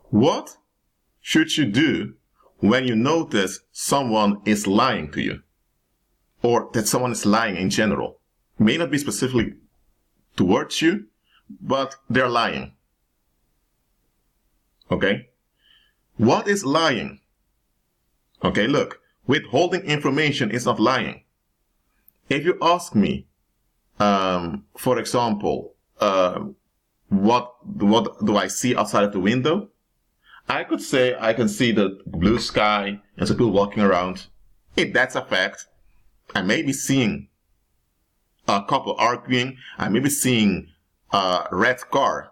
What should you do when you notice someone is lying to you? Or that someone is lying in general? May not be specifically towards you, but they're lying. Okay? What is lying? Okay, look, withholding information is not lying. If you ask me, for example, what do I see outside of the window? I could say I can see the blue sky and some people walking around. If that's a fact, I may be seeing a couple arguing. I may be seeing a red car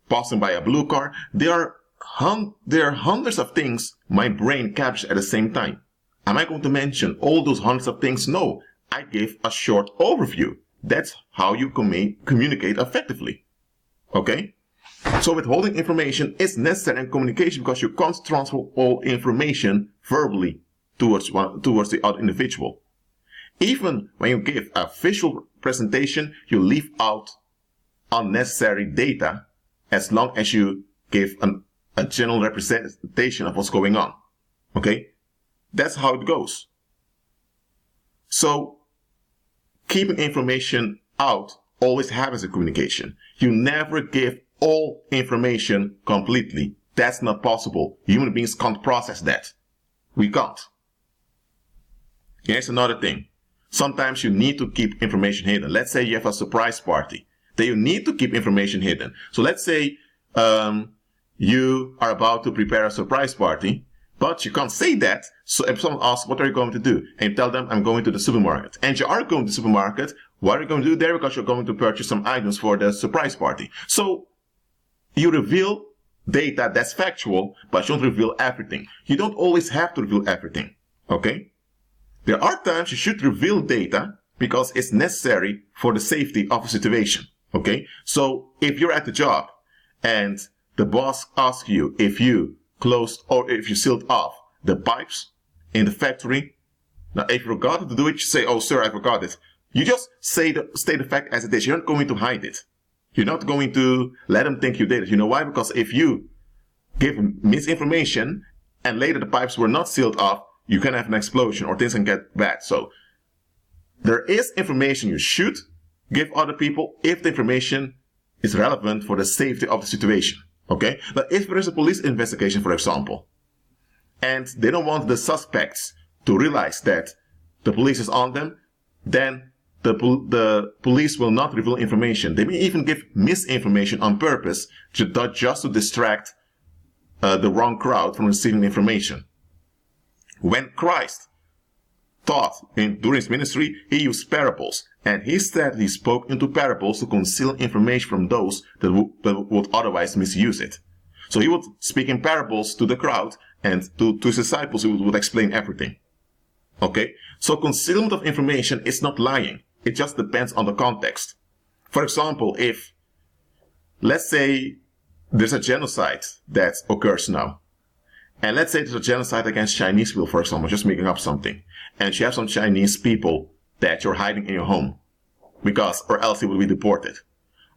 passing by a blue car. There are hundreds of things my brain captures at the same time. Am I going to mention all those hundreds of things? No, I give a short overview. That's how you communicate effectively. Okay? So withholding information is necessary in communication because you can't transfer all information verbally towards the other individual. Even when you give a visual presentation, you leave out unnecessary data as long as you give a general representation of what's going on. Okay? That's how it goes. So, keeping information out always happens in communication. You never give all information completely. That's not possible. Human beings can't process that. We can't. Here's another thing. Sometimes you need to keep information hidden. Let's say you have a surprise party. Then you need to keep information hidden. So let's say you are about to prepare a surprise party, but you can't say that. So if someone asks, what are you going to do? And you tell them, I'm going to the supermarket. And you are going to the supermarket. What are you going to do there? Because you're going to purchase some items for the surprise party. So you reveal data that's factual, but you don't reveal everything. You don't always have to reveal everything. Okay? There are times you should reveal data because it's necessary for the safety of a situation. Okay? So if you're at the job and the boss asks you if you closed or if you sealed off the pipes in the factory. Now, if you forgot to do it, you say, oh, sir, I forgot it. You just state the fact as it is. You're not going to hide it. You're not going to let them think you did it. You know why? Because if you give misinformation and later the pipes were not sealed off, you can have an explosion or things can get bad. So there is information you should give other people if the information is relevant for the safety of the situation. Okay? But if there is a police investigation, for example, and they don't want the suspects to realize that the police is on them, then the police will not reveal information. They may even give misinformation on purpose just to distract the wrong crowd from receiving information. When Christ taught during his ministry, he used parables. And he said he spoke into parables to conceal information from those that would otherwise misuse it. So he would speak in parables to the crowd, and to his disciples he would explain everything. Okay? So concealment of information is not lying. It just depends on the context. For example, if, let's say, there's a genocide that occurs now. And let's say there's a genocide against Chinese people, for example, just making up something. And you have some Chinese people that you're hiding in your home, or else they will be deported.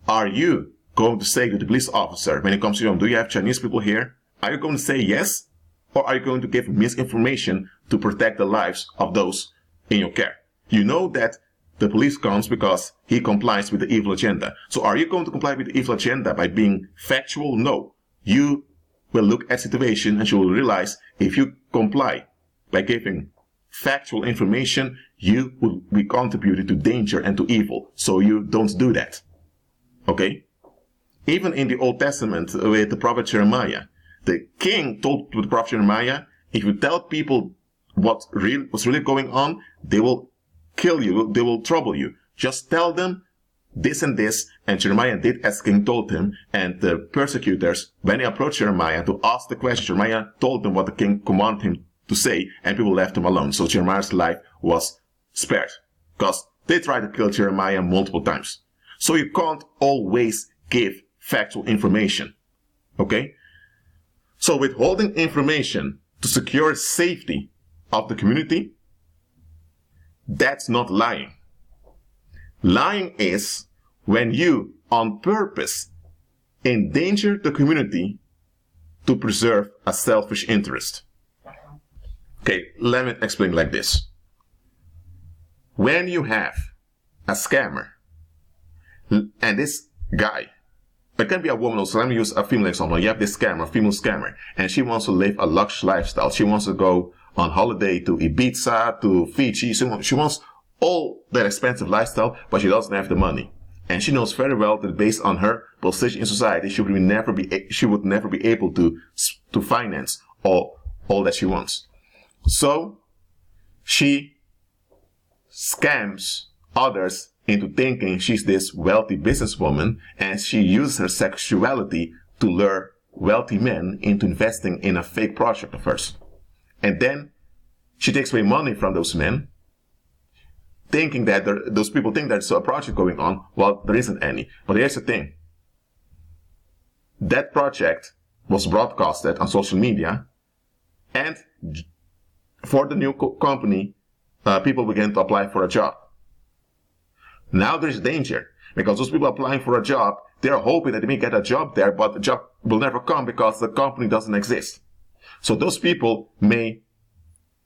Are you going to say to the police officer when he comes to your home, do you have Chinese people here? Are you going to say yes? Or are you going to give misinformation to protect the lives of those in your care? You know that the police comes because he complies with the evil agenda. So are you going to comply with the evil agenda by being factual? No. You will look at the situation and you will realize if you comply by giving factual information, you will be contributing to danger and to evil. So you don't do that. Okay? Even in the Old Testament with the prophet Jeremiah, the king told the prophet Jeremiah, if you tell people what's really going on, they will kill you, they will trouble you. Just tell them this and this. And Jeremiah did as king told him. And the persecutors, when they approached Jeremiah to ask the question, Jeremiah told them what the king commanded him to say, and people left him alone. So Jeremiah's life was spared, because they tried to kill Jeremiah multiple times. So you can't always give factual information. Okay? So withholding information to secure safety of the community, that's not lying. Lying is when you, on purpose, endanger the community to preserve a selfish interest. Okay, let me explain like this. When you have a scammer, and this guy, it can be a woman also, let me use a female example. You have this scammer, a female scammer, and she wants to live a luxe lifestyle. She wants to go on holiday to Ibiza, to Fiji. She wants all that expensive lifestyle, but she doesn't have the money. And she knows very well that based on her position in society, she would never be able to finance all that she wants. So she scams others into thinking she's this wealthy businesswoman, and she uses her sexuality to lure wealthy men into investing in a fake project of hers. And then she takes away money from those men, thinking that those people think there's a project going on. Well, there isn't any. But here's the thing. That project was broadcasted on social media, and for the new company, people began to apply for a job. Now there's danger, because those people applying for a job, they're hoping that they may get a job there, but the job will never come because the company doesn't exist. So those people may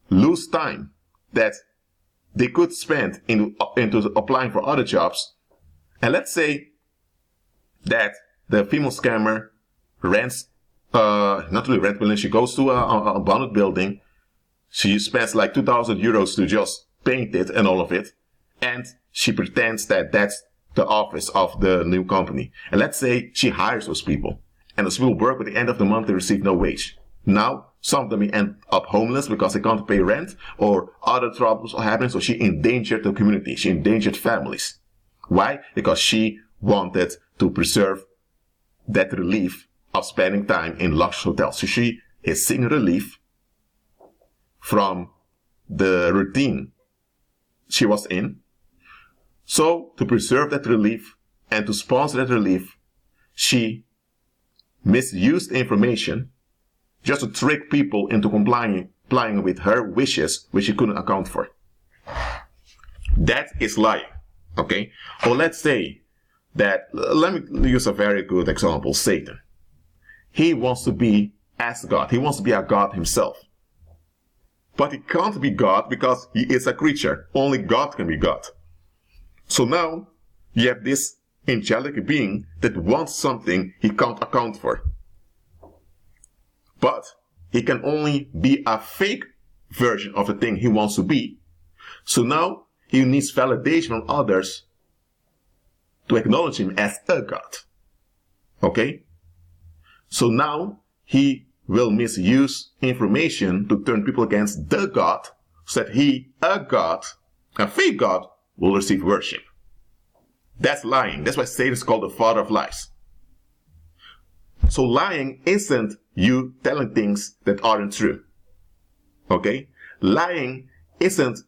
lose time that they could spend into applying for other jobs. And let's say that the female scammer rents, not really rent building, she goes to a bonded building. She spends like 2,000 euros to just paint it and all of it. And she pretends that that's the office of the new company. And let's say she hires those people. And those people work, at the end of the month, they receive no wage. Now, some of them may end up homeless because they can't pay rent, or other troubles are happening. So she endangered the community. She endangered families. Why? Because she wanted to preserve that relief of spending time in luxury hotels. So she is seeking relief from the routine she was in. So to preserve that relief and to sponsor that relief, she misused information just to trick people into complying with her wishes, which she couldn't account for. That is lying. Okay? Or let's say that, let me use a very good example, Satan. He wants to be as God. He wants to be a God himself. But he can't be God because he is a creature. Only God can be God. So now you have this angelic being that wants something he can't account for. But he can only be a fake version of the thing he wants to be. So now he needs validation from others to acknowledge him as a God. Okay? So now he will misuse information to turn people against the God, so that he, a God, a fake God, will receive worship. That's lying. That's why Satan is called the father of lies. So lying isn't you telling things that aren't true. Okay? Lying isn't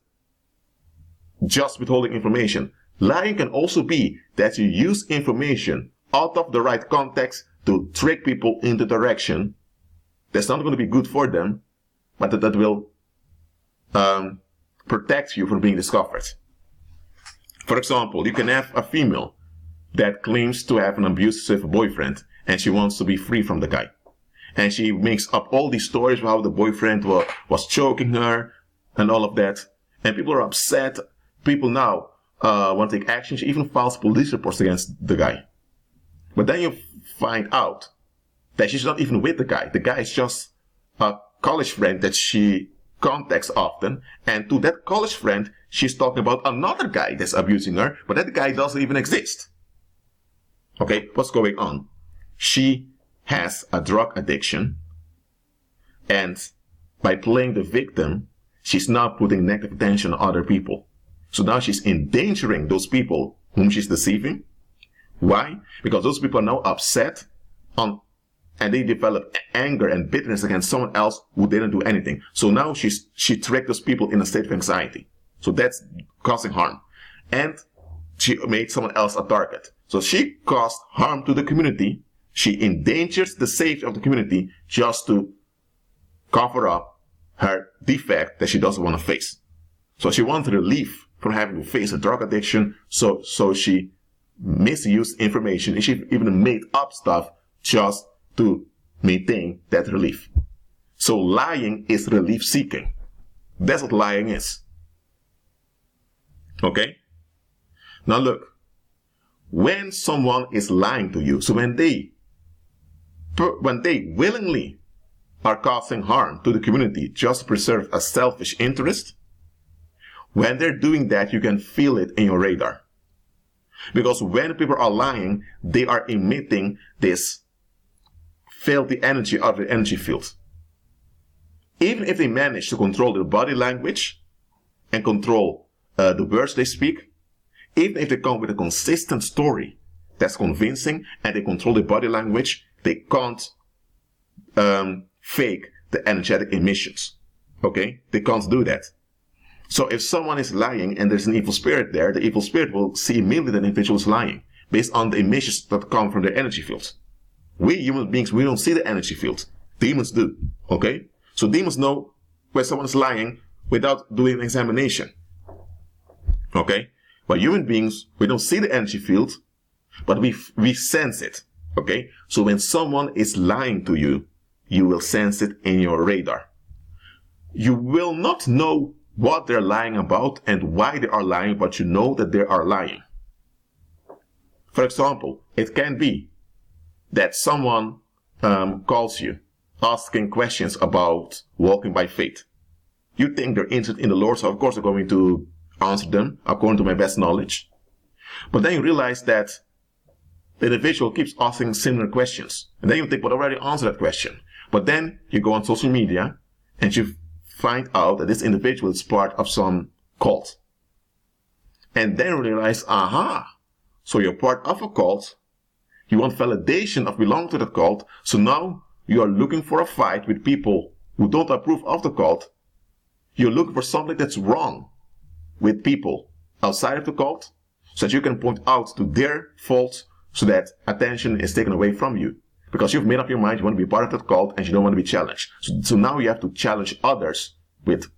just withholding information. Lying can also be that you use information out of the right context to trick people into direction that's not going to be good for them, but that will protect you from being discovered. For example, you can have a female that claims to have an abusive boyfriend, and she wants to be free from the guy. And she makes up all these stories about how the boyfriend was choking her and all of that. And people are upset. People now want to take action. She even files police reports against the guy. But then you find out that she's not even with the guy. The guy is just a college friend that she contacts often. And to that college friend, she's talking about another guy that's abusing her, but that guy doesn't even exist. Okay, what's going on? She has a drug addiction, and by playing the victim, she's now putting negative attention on other people. So now she's endangering those people whom she's deceiving. Why? Because those people are now upset and they develop anger and bitterness against someone else who didn't do anything. So now she tracked those people in a state of anxiety. So that's causing harm. And she made someone else a target. So she caused harm to the community. She endangers the safety of the community just to cover up her defect that she doesn't want to face. So she wants relief from having to face a drug addiction. So she misused information, and she even made up stuff just to maintain that relief. So lying is relief seeking. That's what lying is. Okay? Now look, when someone is lying to you, so when they willingly are causing harm to the community just to preserve a selfish interest, when they're doing that, you can feel it in your radar. Because when people are lying, they are emitting this filthy energy out of the energy field. Even if they manage to control their body language and control the words they speak, even if they come with a consistent story that's convincing and they control their body language, they can't fake the energetic emissions. Okay? They can't do that. So if someone is lying and there's an evil spirit there, the evil spirit will see immediately that the individual is lying based on the emissions that come from their energy fields. We human beings, we don't see the energy field. Demons do. Okay? So demons know when someone is lying without doing an examination. Okay? But human beings, we don't see the energy field, but we sense it. Okay? So when someone is lying to you, you will sense it in your radar. You will not know what they're lying about and why they are lying, but you know that they are lying. For example, it can be that someone calls you asking questions about walking by faith. You think they're interested in the Lord, so of course I'm going to answer them according to my best knowledge. But then you realize that the individual keeps asking similar questions. And then you think, well, I already answered that question. But then you go on social media and you find out that this individual is part of some cult. And then you realize, aha, so you're part of a cult. You want validation of belonging to the cult. So now you are looking for a fight with people who don't approve of the cult. You're looking for something that's wrong with people outside of the cult so that you can point out to their faults so that attention is taken away from you. Because you've made up your mind, you want to be part of that cult and you don't want to be challenged. So now you have to challenge others with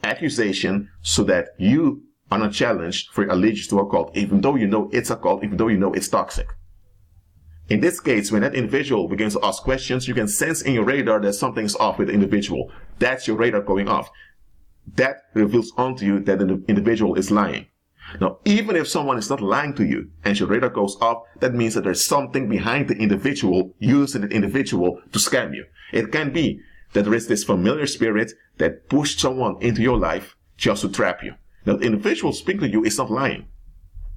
accusation so that you are not challenged for your allegiance to a cult, even though you know it's a cult, even though you know it's toxic. In this case, when that individual begins to ask questions, you can sense in your radar that something is off with the individual. That's your radar going off. That reveals onto you that the individual is lying. Now, even if someone is not lying to you and your radar goes off, that means that there's something behind the individual using the individual to scam you. It can be that there is this familiar spirit that pushed someone into your life just to trap you. Now, the individual speaking to you is not lying.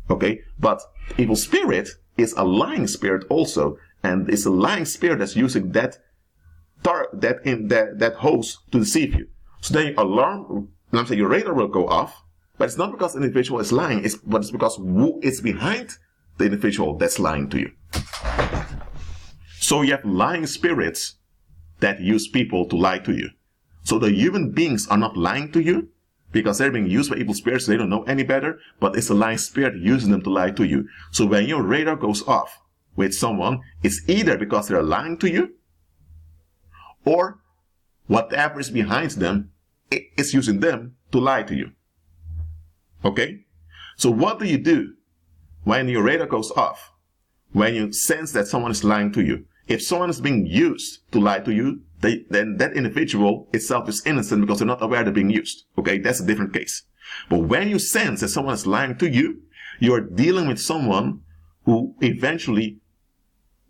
Okay? But evil spirit is a lying spirit also, and it's a lying spirit that's using that host to deceive you. So then your radar will go off, but it's not because the individual is lying, but it's because who is behind the individual that's lying to you. So you have lying spirits that use people to lie to you. So the human beings are not lying to you because they're being used by evil spirits, so they don't know any better, but it's a lying spirit using them to lie to you. So when your radar goes off with someone, it's either because they're lying to you, or whatever is behind them, it's using them to lie to you. Okay? So what do you do when your radar goes off? When you sense that someone is lying to you? If someone is being used to lie to you, then that individual itself is innocent because they're not aware they're being used. Okay? That's a different case. But when you sense that someone is lying to you, you're dealing with someone who eventually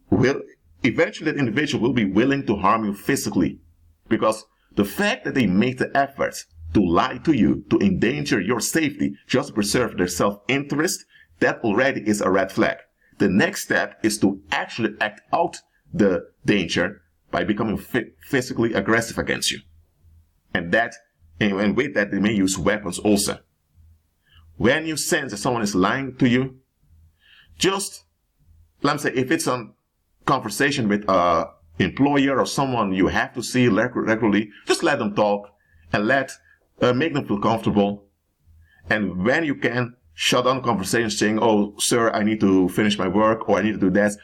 that individual will be willing to harm you physically. Because the fact that they make the effort to lie to you, to endanger your safety, just to preserve their self-interest, that already is a red flag. The next step is to actually act out the danger by becoming physically aggressive against you. And with that, they may use weapons also. When you sense that someone is lying to you, just, let me say, if it's a conversation with an employer or someone you have to see regularly, just let them talk and make them feel comfortable. And when you can, shut down the conversation saying, oh, sir, I need to finish my work, or I need to do that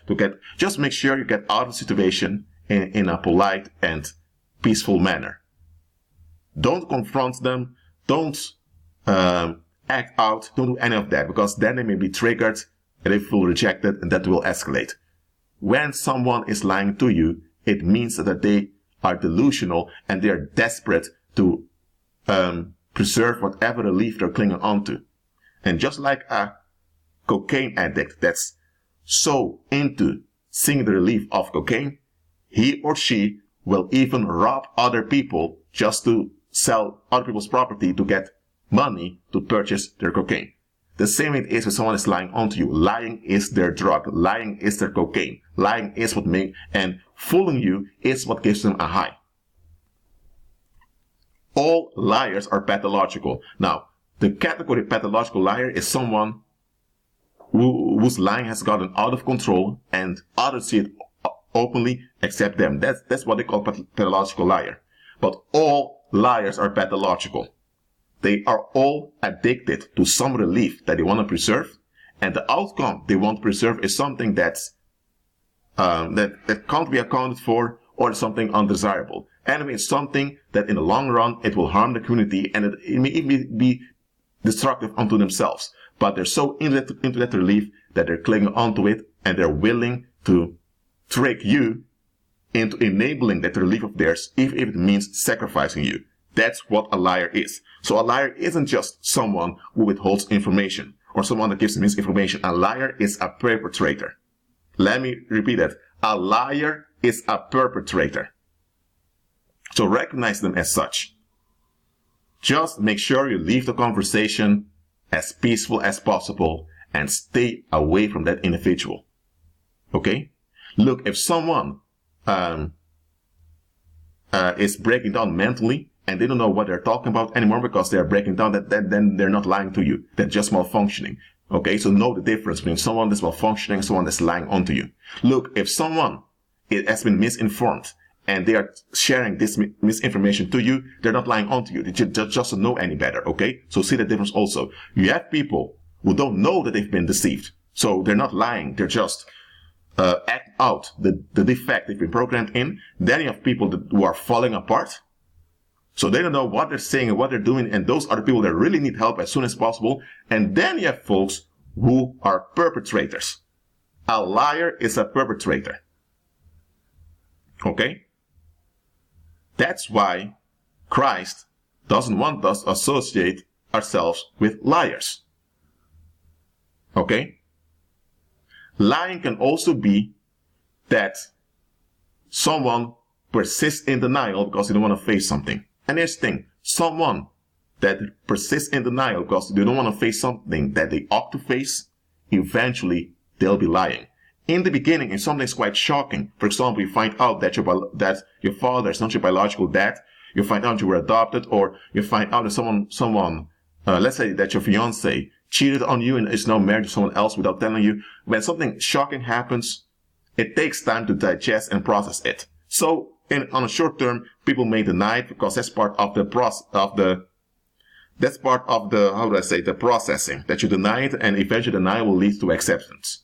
just make sure you get out of the situation in a polite and peaceful manner. Don't confront them. Don't act out. Don't do any of that, because then they may be triggered and they feel rejected, and that will escalate. When someone is lying to you, it means that they are delusional and they are desperate to preserve whatever relief they're clinging onto. And just like a cocaine addict that's so into seeing the relief of cocaine, he or she will even rob other people just to sell other people's property to get money to purchase their cocaine. The same it is when someone is lying onto you. Lying is their drug. Lying is their cocaine. Lying is what and fooling you is what gives them a high. All liars are pathological. Now, the category pathological liar is someone whose lying has gotten out of control and others see it openly except them. That's what they call pathological liar. But all liars are pathological. They are all addicted to some relief that they want to preserve, and the outcome they want to preserve is something that's that can't be accounted for or something undesirable. Anyway, it's something that in the long run it will harm the community and it may even be destructive unto themselves. But they're so into that relief that they're clinging onto it and they're willing to trick you into enabling that relief of theirs, if it means sacrificing you. That's what a liar is. So a liar isn't just someone who withholds information or someone that gives misinformation. A liar is a perpetrator. Let me repeat that. A liar is a perpetrator. So recognize them as such. Just make sure you leave the conversation as peaceful as possible and stay away from that individual. Okay? Look, if someone is breaking down mentally and they don't know what they're talking about anymore because they're breaking down, then they're not lying to you. They're just malfunctioning. Okay, so know the difference between someone that's malfunctioning and someone that's lying onto you. Look, if someone has been misinformed and they are sharing this misinformation to you, they're not lying onto you. They just don't know any better, okay? So see the difference also. You have people who don't know that they've been deceived. So they're not lying. They're just act out the defect they've been programmed in. Then you have people who are falling apart. So they don't know what they're saying and what they're doing, and those are the people that really need help as soon as possible. And then you have folks who are perpetrators. A liar is a perpetrator. Okay? That's why Christ doesn't want us to associate ourselves with liars. Okay? Lying can also be that someone persists in denial because they don't want to face something. And here's the thing, someone that persists in denial because they don't want to face something that they ought to face, eventually they'll be lying. In the beginning, if something's quite shocking, for example, you find out that your father is not your biological dad, you find out you were adopted, or you find out that someone, let's say that your fiance cheated on you and is now married to someone else without telling you. When something shocking happens, it takes time to digest and process it. So, on a short term, people may deny it because that's part of the the processing, that you deny it and eventually denial will lead to acceptance.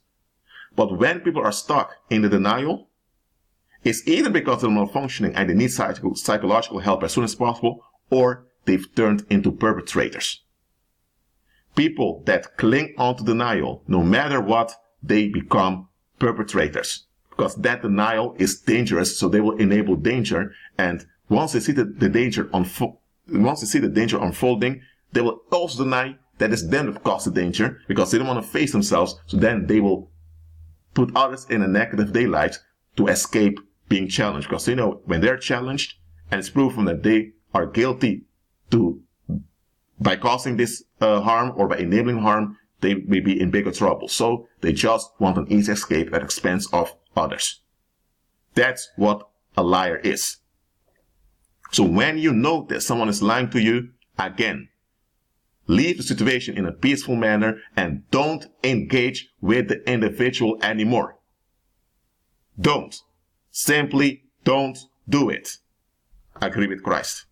But when people are stuck in the denial, it's either because they're malfunctioning and they need psychological help as soon as possible, or they've turned into perpetrators. People that cling on to denial, no matter what, they become perpetrators. Because that denial is dangerous, so they will enable danger. And once they see the danger unfolding, they will also deny that it's them that caused the danger because they don't want to face themselves. So then they will put others in a negative daylight to escape being challenged. Because they know when they're challenged and it's proven that they are guilty by causing this harm or by enabling harm, they may be in bigger trouble. So they just want an easy escape at the expense of others. That's what a liar is. So when you notice someone is lying to you, again, leave the situation in a peaceful manner and don't engage with the individual anymore. Don't. Simply don't do it. Agree with Christ.